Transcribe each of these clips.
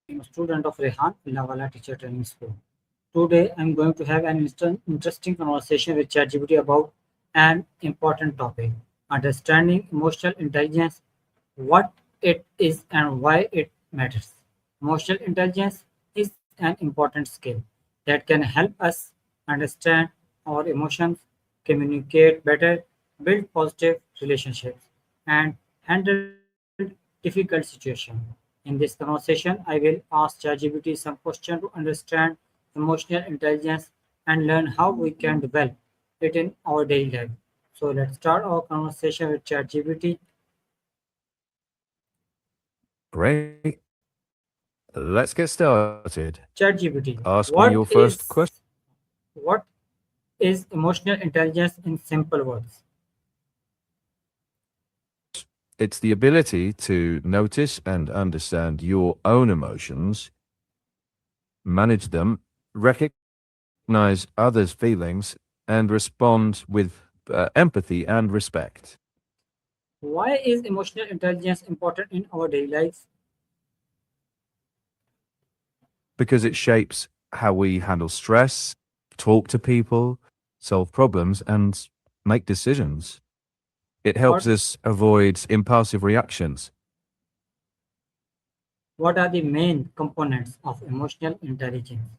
I'm a student of Rehan, Allahwala Teacher Training School. Today, I'm going to have an interesting conversation with ChatGPT about an important topic: understanding emotional intelligence, what it is, and why it matters. Emotional intelligence is an important skill that can help us understand our emotions, communicate better, build positive relationships, and handle difficult situations. In this conversation, I will ask ChatGPT some questions to understand emotional intelligence and learn how we can develop it in our daily life. So let's start our conversation with ChatGPT. Great. Let's get started. ChatGPT, Ask me your first question. what is emotional intelligence in simple words? It's the ability to notice and understand your own emotions, manage them, recognize others' feelings, and respond with empathy and respect. Why is emotional intelligence important in our daily lives? Because it shapes how we handle stress, talk to people, solve problems, and make decisions. It What helps us avoid impulsive reactions. what are the main components of emotional intelligence?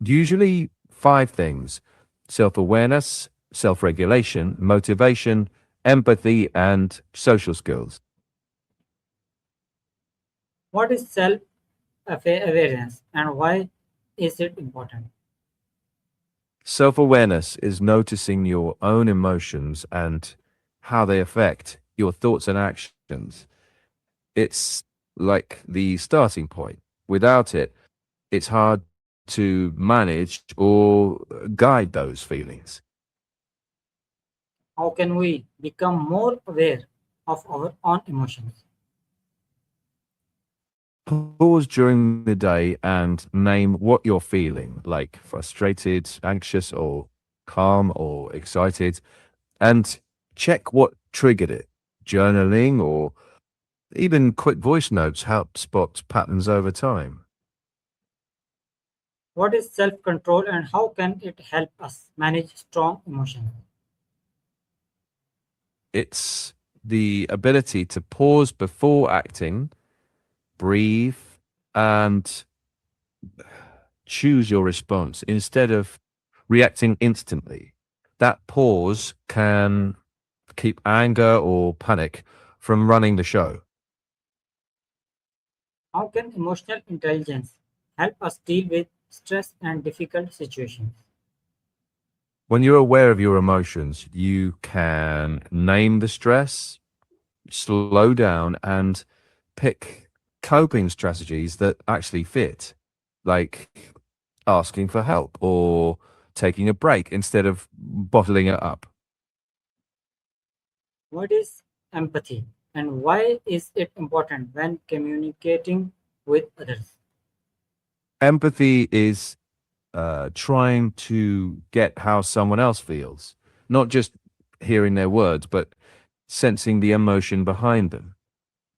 Usually, five things: self awareness, self regulation, motivation, empathy, and social skills. What is self awareness and why is it important? Self awareness is noticing your own emotions and how they affect your thoughts and actions. It's like the starting point. Without it, it's hard to manage or guide those feelings. How can we become more aware of our own emotions? Pause during the day and name what you're feeling, like frustrated, anxious, or calm or excited, and check what triggered it. Journaling or even quick voice notes help spot patterns over time. What is self control and how can it help us manage strong emotions? It's the ability to pause before acting, breathe, and choose your response instead of reacting instantly. That pause can keep anger or panic from running the show. How can emotional intelligence help us deal with stress and difficult situations? When you're aware of your emotions, you can name the stress, slow down, and pick coping strategies that actually fit, like asking for help or taking a break instead of bottling it up. What is empathy and why is it important when communicating with others? Empathy is trying to get how someone else feels, not just hearing their words, but sensing the emotion behind them.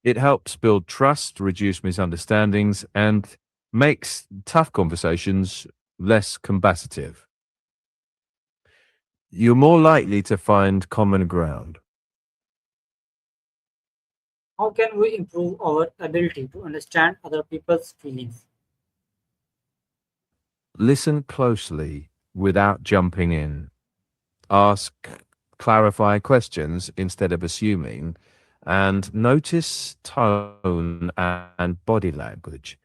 It helps build trust, reduce misunderstandings, and makes tough conversations less combative. You're more likely to find common ground. How can we improve our ability to understand other people's feelings? Listen closely without jumping in. Ask clarify questions instead of assuming, and notice tone and body language.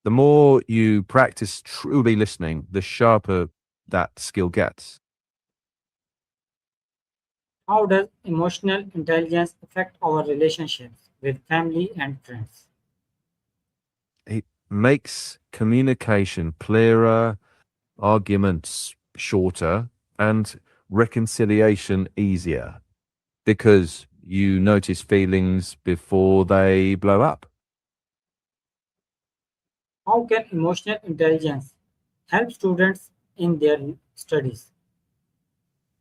The more you practice truly listening, the sharper that skill gets. How does emotional intelligence affect our relationships with family and friends? It makes communication clearer, arguments shorter, and reconciliation easier because you notice feelings before they blow up. How can emotional intelligence help students in their studies?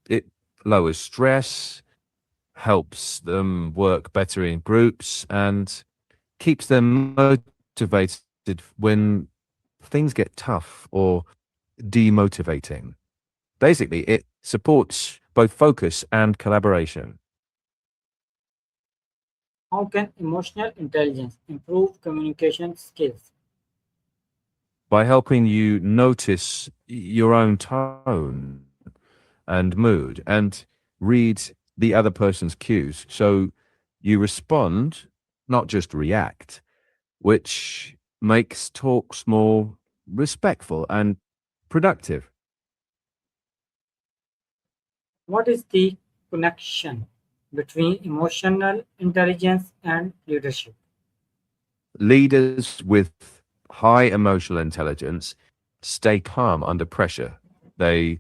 It lowers stress, helps them work better in groups, and keeps them motivated motivated when things get tough or demotivating. Basically, it supports both focus and collaboration How can emotional intelligence improve communication skills? by helping you notice your own tone and mood and read the other person's cues. So you respond, not just react, which makes talks more respectful and productive. What is the connection between emotional intelligence and leadership? Leaders with high emotional intelligence stay calm under pressure. They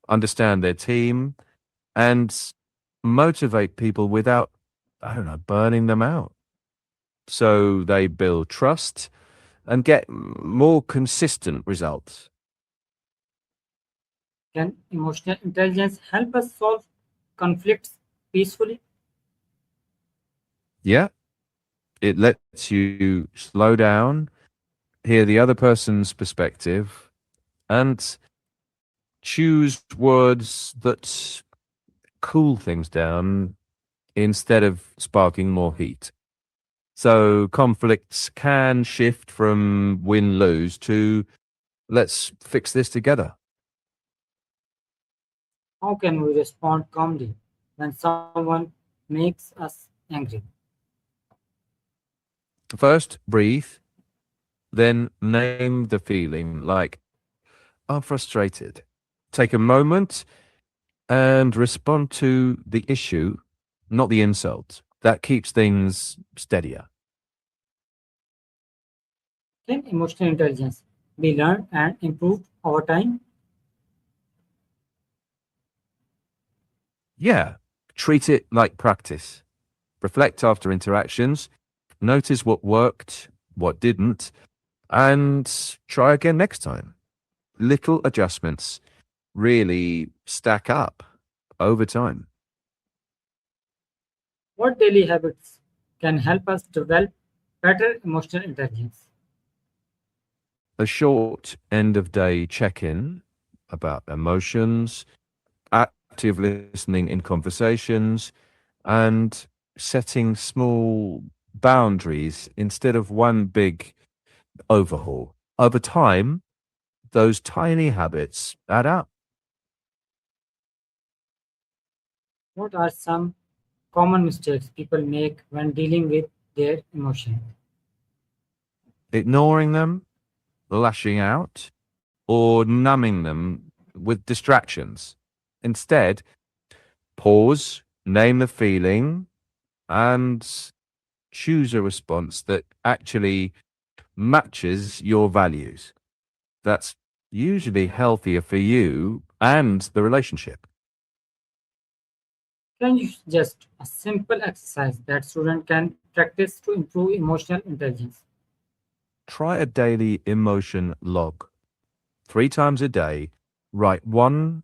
understand their team and motivate people without, I don't know, burning them out. So they build trust and get more consistent results. Can emotional intelligence help us solve conflicts peacefully? Yeah, it lets you slow down, hear the other person's perspective, and choose words that cool things down instead of sparking more heat. So conflicts can shift from win lose to let's fix this together. How can we respond calmly when someone makes us angry? First, breathe, then name the feeling like, I'm frustrated. Take a moment and respond to the issue, not the insult. That keeps things steadier. Can emotional intelligence be learned and improved over time? Yeah, treat it like practice. Reflect after interactions, notice what worked, what didn't, and try again next time. Little adjustments really stack up over time. What daily habits can help us develop better emotional intelligence? A short end of day check in about emotions, active listening in conversations, and setting small boundaries instead of one big overhaul. Over time, those tiny habits add up. What are some common mistakes people make when dealing with their emotions? Ignoring them, lashing out, or numbing them with distractions. Instead, pause, name the feeling, and choose a response that actually matches your values. That's usually healthier for you and the relationship. Can you suggest a simple exercise that student can practice to improve emotional intelligence? Try a daily emotion log. 3 times a day, write one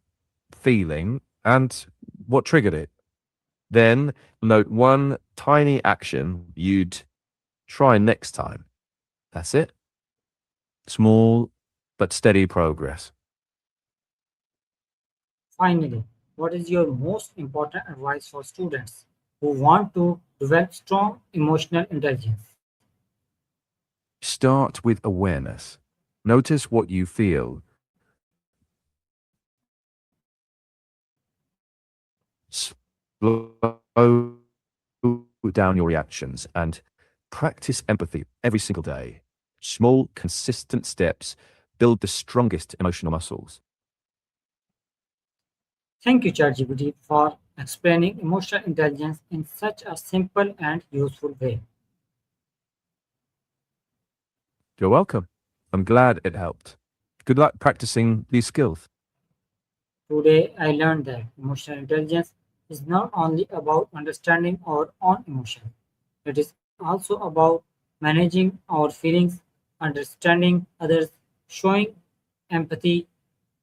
feeling and what triggered it. Then note one tiny action you'd try next time. That's it. Small but steady progress. Finally, what is your most important advice for students who want to develop strong emotional intelligence? Start with awareness. Notice what you feel. Slow down your reactions and practice empathy every single day. Small, consistent steps build the strongest emotional muscles. Thank you, ChatGPT, for explaining emotional intelligence in such a simple and useful way. You're welcome. I'm glad it helped. Good luck practicing these skills. Today, I learned that emotional intelligence is not only about understanding our own emotions, it is also about managing our feelings, understanding others, showing empathy,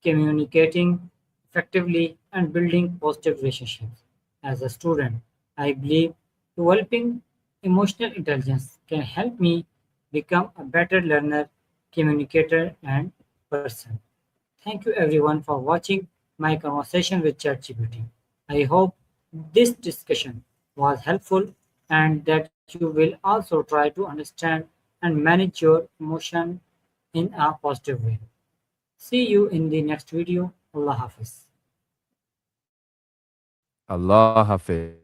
communicating effectively, and building positive relationships. As a student, I believe developing emotional intelligence can help me become a better learner, communicator, and person. Thank you everyone for watching my conversation with ChatGPT. I hope this discussion was helpful and that you will also try to understand and manage your emotion in a positive way. See you in the next video. Allah Hafiz. Allah Hafiz.